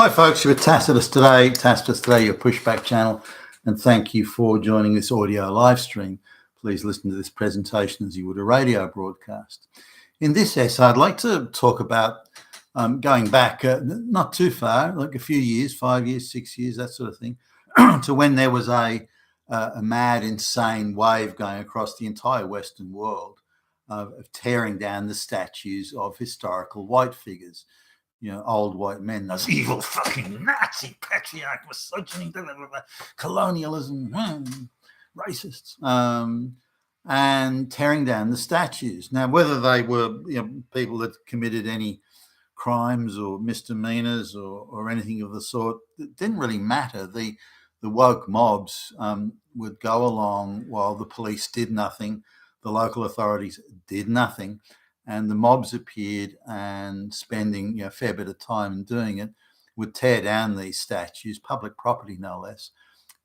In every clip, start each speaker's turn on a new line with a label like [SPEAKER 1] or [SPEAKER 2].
[SPEAKER 1] Hi folks, you're with Tacitus Today, your pushback channel, and thank you for joining this audio live stream. Please listen to this presentation as you would a radio broadcast. In this essay, I'd like to talk about going back not too far, like a few years, 5 years, 6 years, that sort of thing, to when there was a mad, insane wave going across the entire Western world of tearing down the statues of historical white figures. You know, old white men, those evil fucking Nazi patriarch, misogyny, colonialism, racists, and tearing down the statues. Now, whether they were people that committed any crimes or misdemeanors or anything of the sort, it didn't really matter. The woke mobs would go along while the police did nothing, the local authorities did nothing. And the mobs appeared and spending a fair bit of time in doing it, would tear down these statues, public property no less,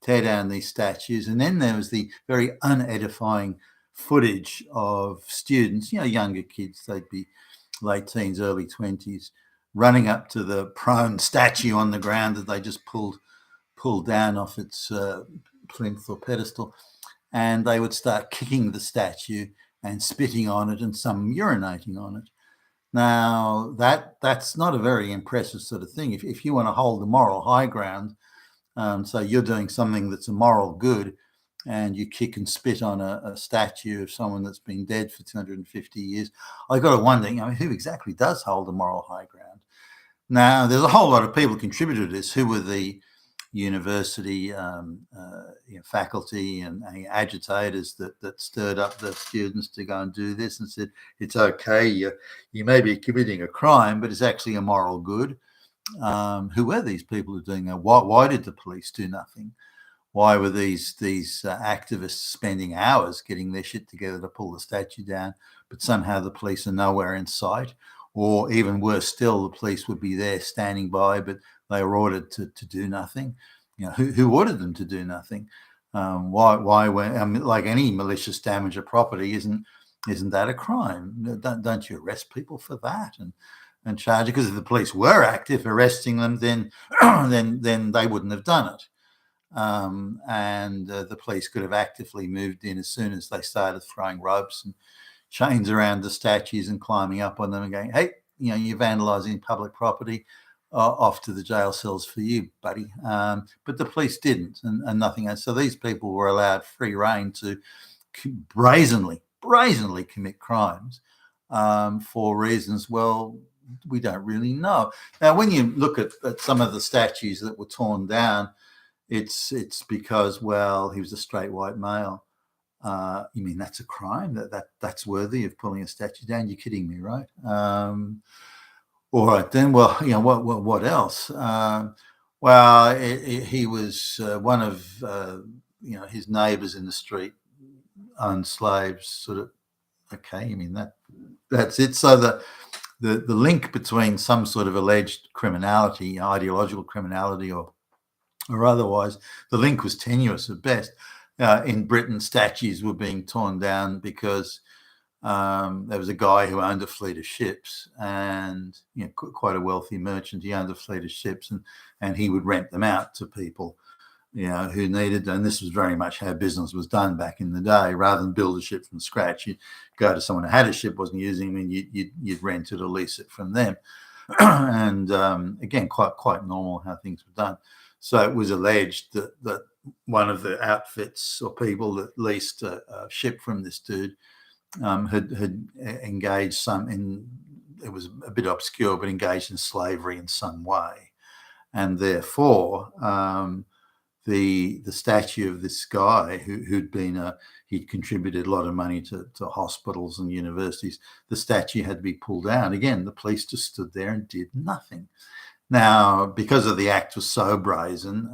[SPEAKER 1] tear down these statues. And then there was the very unedifying footage of students, younger kids, they'd be late teens, early 20s, running up to the prone statue on the ground that they just pulled down off its plinth or pedestal. And they would start kicking the statue and spitting on it, and some urinating on it. Now, that's not a very impressive sort of thing. If you want to hold the moral high ground, so you're doing something that's a moral good, and you kick and spit on a statue of someone that's been dead for 250 years, I got to wonder, who exactly does hold the moral high ground? Now, there's a whole lot of people contributed to this. Who were the university faculty and agitators that stirred up the students to go and do this and said, it's okay, you may be committing a crime, but it's actually a moral good. Who were these people who were doing that? Why did the police do nothing? Why were these activists spending hours getting their shit together to pull the statue down, but somehow the police are nowhere in sight? Or even worse still, the police would be there standing by, but they were ordered to do nothing. Who ordered them to do nothing? Why when like any malicious damage of property, isn't that a crime? Don't you arrest people for that and charge it? Because if the police were active arresting them, then then they wouldn't have done it. And the police could have actively moved in as soon as they started throwing ropes and chains around the statues and climbing up on them and going, hey, you're vandalizing public property, off to the jail cells for you, buddy. But the police didn't, and nothing else. So these people were allowed free rein to brazenly commit crimes for reasons, well, we don't really know. Now, when you look at some of the statues that were torn down, it's because, well, he was a straight white male. You mean that's a crime? That's worthy of pulling a statue down? You're kidding me, right? All right then. Well, what else? He was one of his neighbours in the street owned slaves. Sort of. Okay, that's it. So the link between some sort of alleged criminality, ideological criminality, or otherwise, the link was tenuous at best. In Britain, statues were being torn down because there was a guy who owned a fleet of ships, and quite a wealthy merchant. He owned a fleet of ships, and he would rent them out to people who needed. And this was very much how business was done back in the day. Rather than build a ship from scratch, you'd go to someone who had a ship, wasn't using them, and you'd rent it or lease it from them. And again, quite normal how things were done. So it was alleged that one of the outfits or people that leased a ship from this dude had engaged it was a bit obscure, but engaged in slavery in some way. And therefore, the statue of this guy he'd contributed a lot of money to hospitals and universities, the statue had to be pulled down. Again, the police just stood there and did nothing. Now, because of the act was so brazen,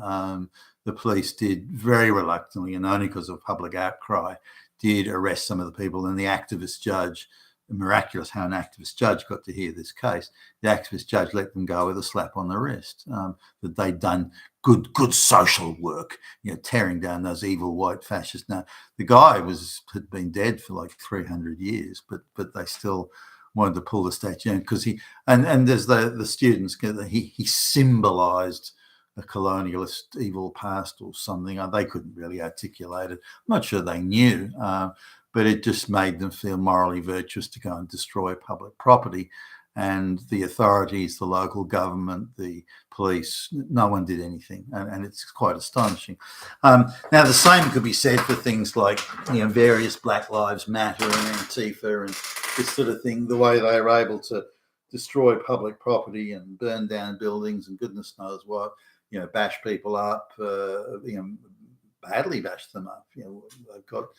[SPEAKER 1] the police did very reluctantly, and only because of public outcry, did arrest some of the people. And the activist judge, miraculous how an activist judge got to hear this case, the activist judge let them go with a slap on the wrist, that they'd done good social work, tearing down those evil white fascists. Now, the guy had been dead for like 300 years, but they still wanted to pull the statue because and there's the students, he symbolized a colonialist evil past or something. They couldn't really articulate it. I'm not sure they knew, but it just made them feel morally virtuous to go and destroy public property. And the authorities, the local government, the police, no one did anything. And it's quite astonishing. Now, the same could be said for things like, various Black Lives Matter and Antifa and this sort of thing, the way they were able to destroy public property and burn down buildings and goodness knows what, bash people up, badly bash them up. They've got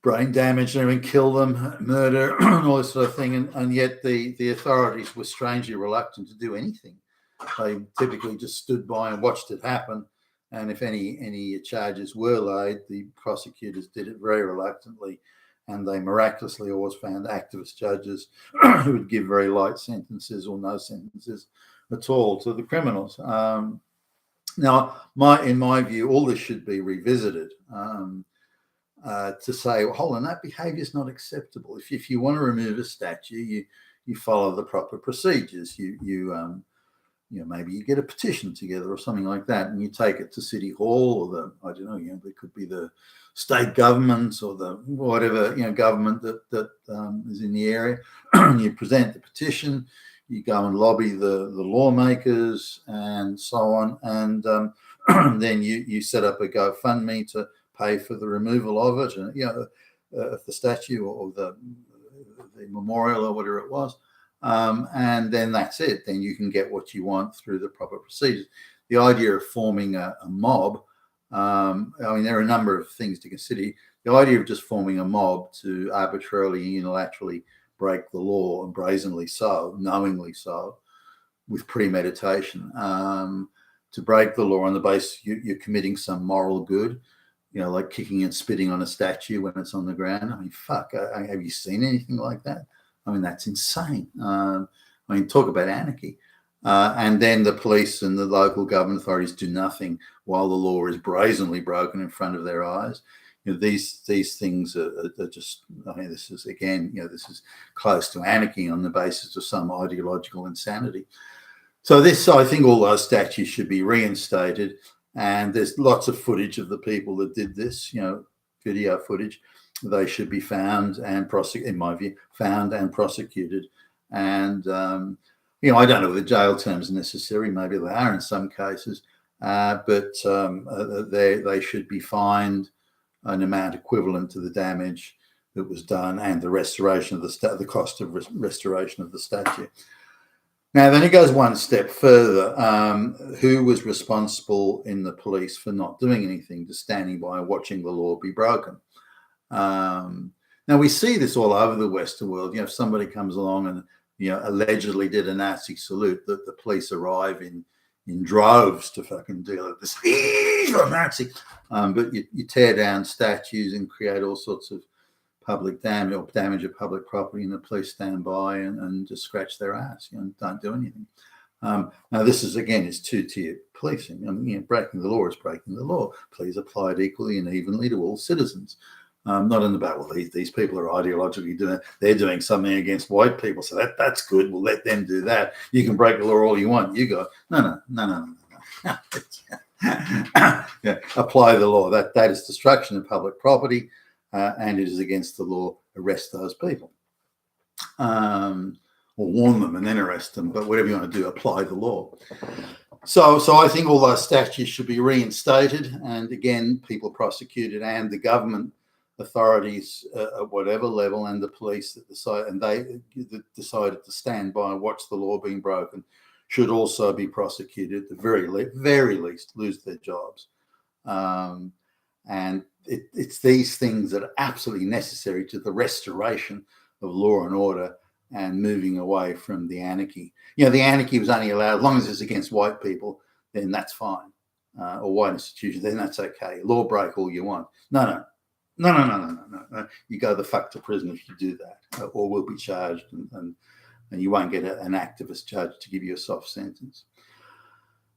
[SPEAKER 1] brain damage and everything, kill them, murder, and all this sort of thing. And yet the authorities were strangely reluctant to do anything. They typically just stood by and watched it happen. And if any charges were laid, the prosecutors did it very reluctantly. And they miraculously always found activist judges who would give very light sentences or no sentences at all to the criminals. Now, in my view, all this should be revisited. To say, well, hold on, that behaviour is not acceptable. If you want to remove a statue, you follow the proper procedures. Maybe you get a petition together or something like that, and you take it to City Hall or there could be the state government or the whatever government that is in the area. You present the petition, you go and lobby the lawmakers and so on, and then you set up a GoFundMe to pay for the removal of it, and of the statue or the memorial or whatever it was, and then that's it. Then you can get what you want through the proper procedures. The idea of forming a mob, there are a number of things to consider. The idea of just forming a mob to arbitrarily, unilaterally break the law, and brazenly so, knowingly so, with premeditation, to break the law on the basis you're committing some moral good. Like kicking and spitting on a statue when it's on the ground. Fuck, have you seen anything like that? That's insane. Talk about anarchy. And then the police and the local government authorities do nothing while the law is brazenly broken in front of their eyes. These things are just, this is, again, this is close to anarchy on the basis of some ideological insanity. So I think all those statues should be reinstated. And there's lots of footage of the people that did this, video footage. They should be found and in my view, found and prosecuted. And, I don't know if the jail terms are necessary. Maybe they are in some cases, but they should be fined an amount equivalent to the damage that was done and the restoration of the cost of restoration of the statue. Now, then it goes one step further. Who was responsible in the police for not doing anything, just standing by and watching the law be broken? Now, we see this all over the Western world. If somebody comes along and, allegedly did a Nazi salute, that the police arrive in droves to fucking deal with this evil Nazi. But you tear down statues and create all sorts of public damage or damage of public property, and the police stand by and just scratch their ass, don't do anything. Now, this is, again, is two-tier policing. Breaking the law is breaking the law. Please apply it equally and evenly to all citizens. Not in the battle. These people are ideologically they're doing something against white people, so that's good. We'll let them do that. You can break the law all you want. You go, no. Apply the law. That is destruction of public property. And it is against the law. Arrest those people, or warn them and then arrest them. But whatever you want to do, apply the law. So I think all those statutes should be reinstated, and again, people prosecuted, and the government authorities at whatever level, and the police that decided to stand by and watch the law being broken, should also be prosecuted. At the very least, lose their jobs. And it's these things that are absolutely necessary to the restoration of law and order and moving away from the anarchy. The anarchy was only allowed, as long as it's against white people, then that's fine. Or white institutions, then that's okay. Law break all you want. No. You go the fuck to prison if you do that, or will be charged, and you won't get an activist judge to give you a soft sentence.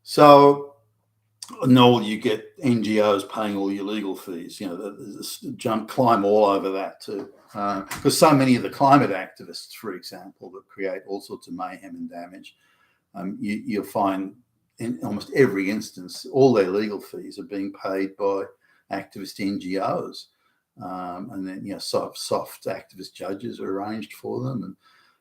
[SPEAKER 1] So nor you get NGOs paying all your legal fees. There's climb all over that too. Because so many of the climate activists, for example, that create all sorts of mayhem and damage, you'll find in almost every instance, all their legal fees are being paid by activist NGOs. And then, soft activist judges are arranged for them, and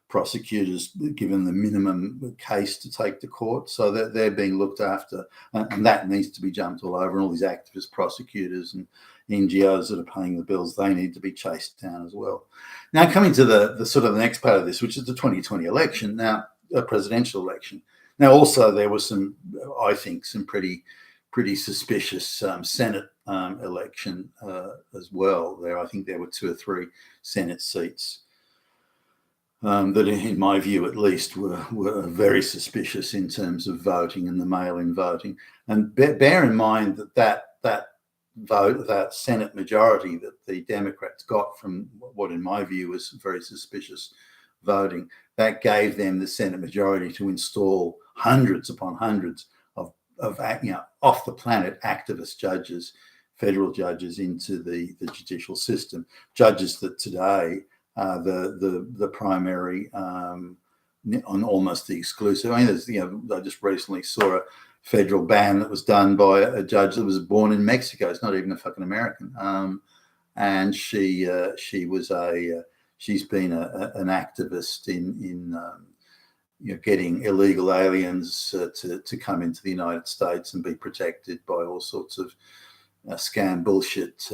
[SPEAKER 1] prosecutors given the minimum case to take to court, so that they're being looked after, and that needs to be jumped all over. And all these activist prosecutors and NGOs that are paying the bills, they need to be chased down as well. Now, coming to the sort of the next part of this, which is the 2020 election, now a presidential election. Now, also there was some, I think, some pretty suspicious Senate election as well. I think there were 2 or 3 Senate seats that, in my view at least, were very suspicious in terms of voting and the mail-in voting. And bear in mind that vote, that Senate majority that the Democrats got from what in my view was very suspicious voting, that gave them the Senate majority to install hundreds upon hundreds of off the planet activist judges, federal judges, into the judicial system. Judges that today are the primary on almost the exclusive. I mean, I just recently saw a federal ban that was done by a judge that was born in Mexico. It's not even a fucking American. And she's been an activist in getting illegal aliens to come into the United States and be protected by all sorts of scam bullshit,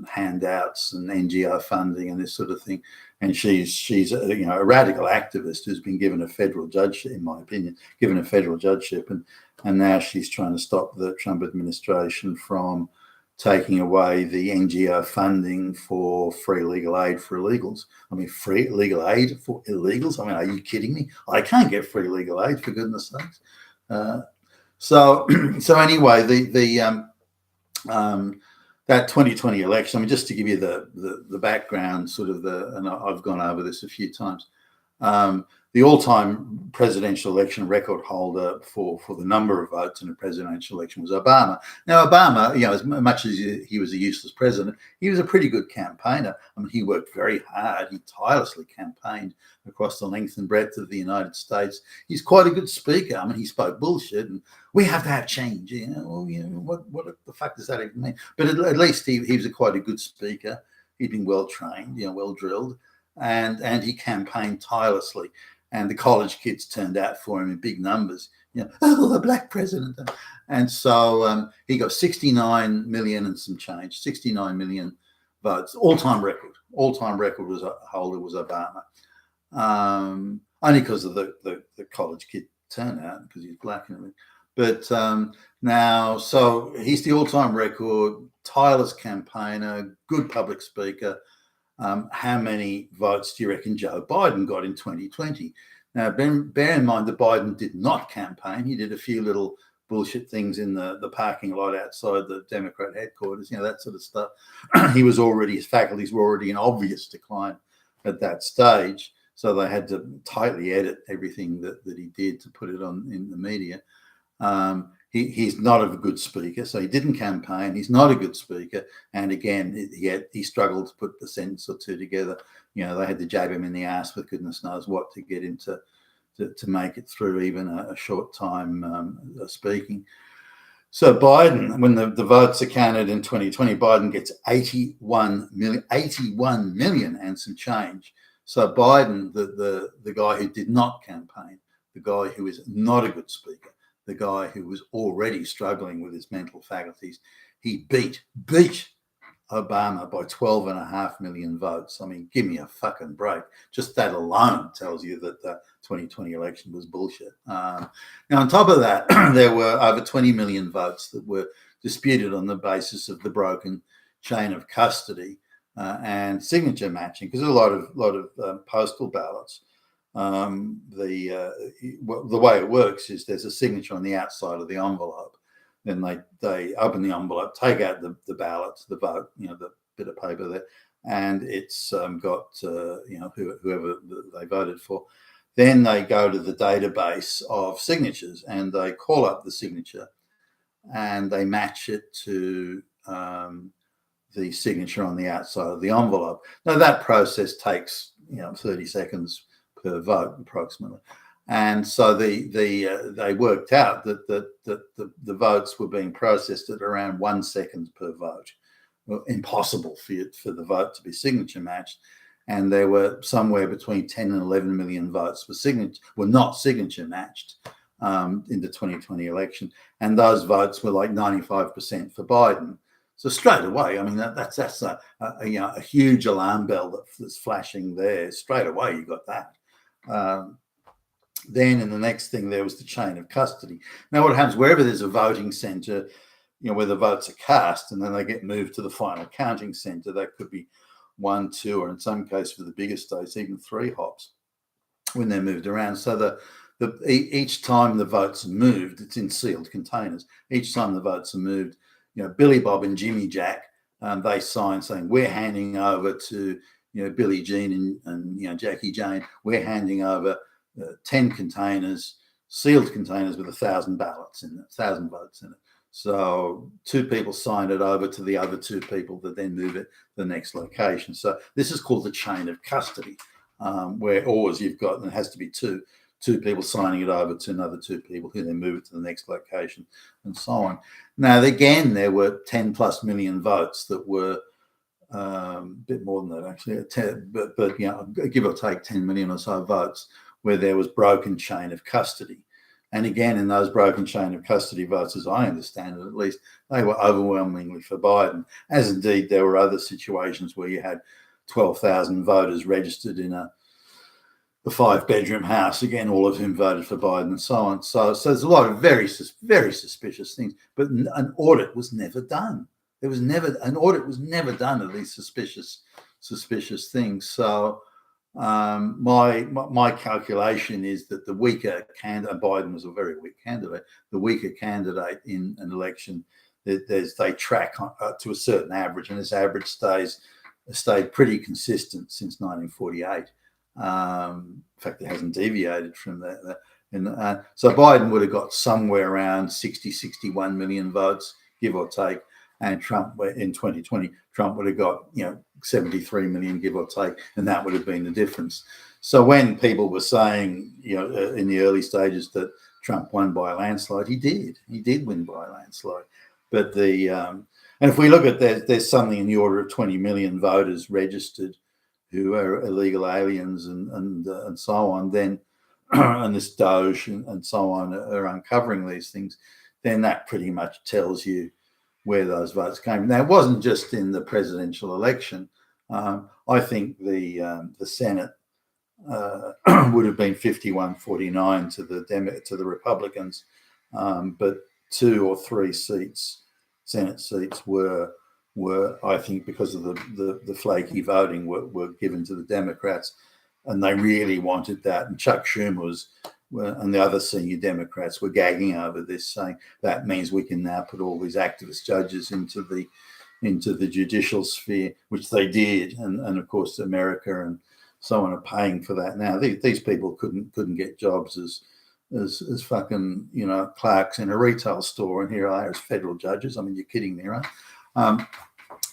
[SPEAKER 1] handouts and NGO funding and this sort of thing. And she's a radical activist who's been given a federal judgeship, in my opinion, given a federal judgeship, and now she's trying to stop the Trump administration from taking away the NGO funding for free legal aid for illegals. I mean, free legal aid for illegals? I mean, are you kidding me? I can't get free legal aid, for goodness sakes. So anyway, that 2020 election, I mean, just to give you the background, and I've gone over this a few times. The all-time presidential election record holder for the number of votes in a presidential election was Obama. Now, Obama, as much as he was a useless president, he was a pretty good campaigner. I mean, he worked very hard. He tirelessly campaigned across the length and breadth of the United States. He's quite a good speaker. I mean, he spoke bullshit, and we have to have change. What the fuck does that even mean? But at least he was quite a good speaker. He'd been well trained, well drilled, and he campaigned tirelessly. And the college kids turned out for him in big numbers. A black president. And so he got 69 million and some change, 69 million votes. All-time record was holder was Obama. Only because of the college kid turnout, because he's black and everything. But now, so he's the all-time record, tireless campaigner, good public speaker. How many votes do you reckon Joe Biden got in 2020? Now, bear in mind that Biden did not campaign. He did a few little bullshit things in the parking lot outside the Democrat headquarters, that sort of stuff. His faculties were already in obvious decline at that stage. So they had to tightly edit everything that he did to put it on in the media. He's not a good speaker, so he didn't campaign. He's not a good speaker, and again, he struggled to put a sentence or two together. They had to jab him in the ass with goodness knows what to get him to make it through even a short time speaking. So Biden, when the votes are counted in 2020, Biden gets 81 million and some change. So Biden, the guy who did not campaign, the guy who is not a good speaker, the guy who was already struggling with his mental faculties, he beat Obama by 12.5 million votes. I mean, give me a fucking break. Just that alone tells you that the 2020 election was bullshit. Now, on top of that, there were over 20 million votes that were disputed on the basis of the broken chain of custody and signature matching, because there's a lot of postal ballots. The way it works is there's a signature on the outside of the envelope. Then they open the envelope, take out the ballots, the vote, the bit of paper there, and it's got whoever they voted for. Then they go to the database of signatures and they call up the signature and they match it to the signature on the outside of the envelope. Now that process takes 30 seconds per vote approximately, and so they worked out that the votes were being processed at around 1 second per vote. Well, impossible for the vote to be signature matched, and there were somewhere between 10 and 11 million votes were not signature matched in the 2020 election, and those votes were like 95% for Biden. So straight away, I mean, that's a huge alarm bell that's flashing there. Straight away, you got that. Then in the next thing, there was the chain of custody. Now, what happens wherever there's a voting centre, where the votes are cast, and then they get moved to the final counting centre, that could be 1, 2, or in some cases for the bigger states, even 3 hops when they're moved around. So each time the votes are moved, it's in sealed containers. Each time the votes are moved, Billy Bob and Jimmy Jack, they sign saying, we're handing over to, Billie Jean and Jackie Jane, we're handing over 10 containers, sealed containers with 1,000 ballots in it, 1,000 votes in it. So 2 people sign it over to the other 2 people that then move it to the next location. So this is called the chain of custody, where always you've got, and it has to be two people signing it over to another 2 people who then move it to the next location, and so on. Now, again, there were 10 plus million votes that were a bit more than that, actually, but give or take 10 million or so votes where there was broken chain of custody. And again, in those broken chain of custody votes, as I understand it, at least, they were overwhelmingly for Biden, as indeed there were other situations where you had 12,000 voters registered in a 5-bedroom house, again, all of whom voted for Biden, and so on. So there's a lot of very, very suspicious things, but an audit was never done. An audit was never done of these suspicious things. So my calculation is that the weaker candidate, Biden was a very weak candidate, the weaker candidate in an election, they track to a certain average, and this average stayed pretty consistent since 1948. In fact, it hasn't deviated from that. So Biden would have got somewhere around 61 million votes, give or take, and Trump in 2020, Trump would have got 73 million, give or take, and that would have been the difference. So when people were saying in the early stages that Trump won by a landslide, he did win by a landslide. But and if we look at there's something in the order of 20 million voters registered who are illegal aliens and so on, then and this Doge and so on are uncovering these things, then that pretty much tells you where those votes came from. Now, it wasn't just in the presidential election. I think the Senate would have been 51-49 to the Republicans, but 2 or 3 Senate seats were I think because of the flaky voting were given to the Democrats, and they really wanted that. And Chuck Schumer and the other senior Democrats were gagging over this, saying that means we can now put all these activist judges into the judicial sphere, which they did, and of course America and so on are paying for that now. These people couldn't get jobs as fucking clerks in a retail store, and here they are as federal judges. I mean, you're kidding me, right?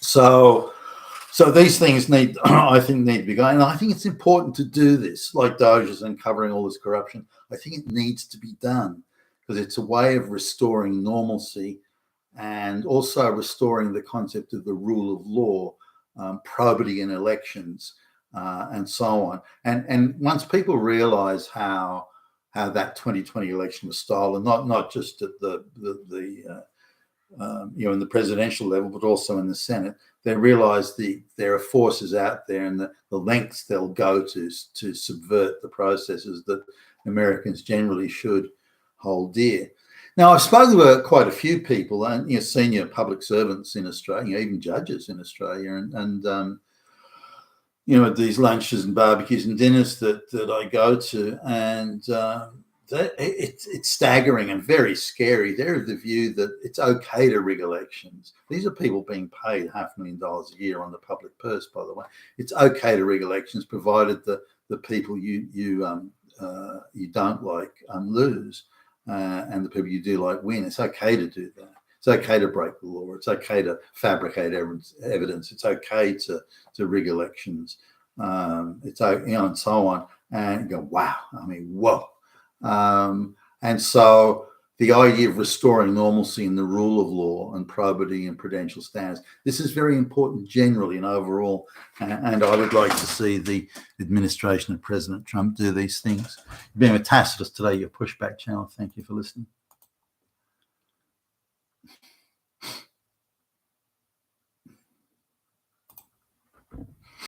[SPEAKER 1] So these things I think need to be going. And I think it's important to do this, like Doge's uncovering all this corruption. I think it needs to be done because it's a way of restoring normalcy and also restoring the concept of the rule of law, probity in elections, and so on. And once people realize how that 2020 election was stolen, not just at the in the presidential level, but also in the Senate, they realize there are forces out there and the lengths they'll go to subvert the processes that Americans generally should hold dear. Now, I've spoken to quite a few people and senior public servants in Australia, even judges in Australia, and at these lunches and barbecues and dinners that I go to, and it's staggering and very scary. They're of the view that it's okay to rig elections. These are people being paid $500,000 a year on the public purse, by the way. It's okay to rig elections, provided the people you don't like lose, and the people you do like win. It's okay to do that. It's okay to break the law. It's okay to fabricate evidence. It's okay to rig elections. It's okay, and so on. And you go, wow. I mean, whoa. And so the idea of restoring normalcy in the rule of law and probity and prudential standards, this is very important generally and overall. And I would like to see the administration of President Trump do these things. Being with Tacitus today, your pushback channel. Thank you for listening.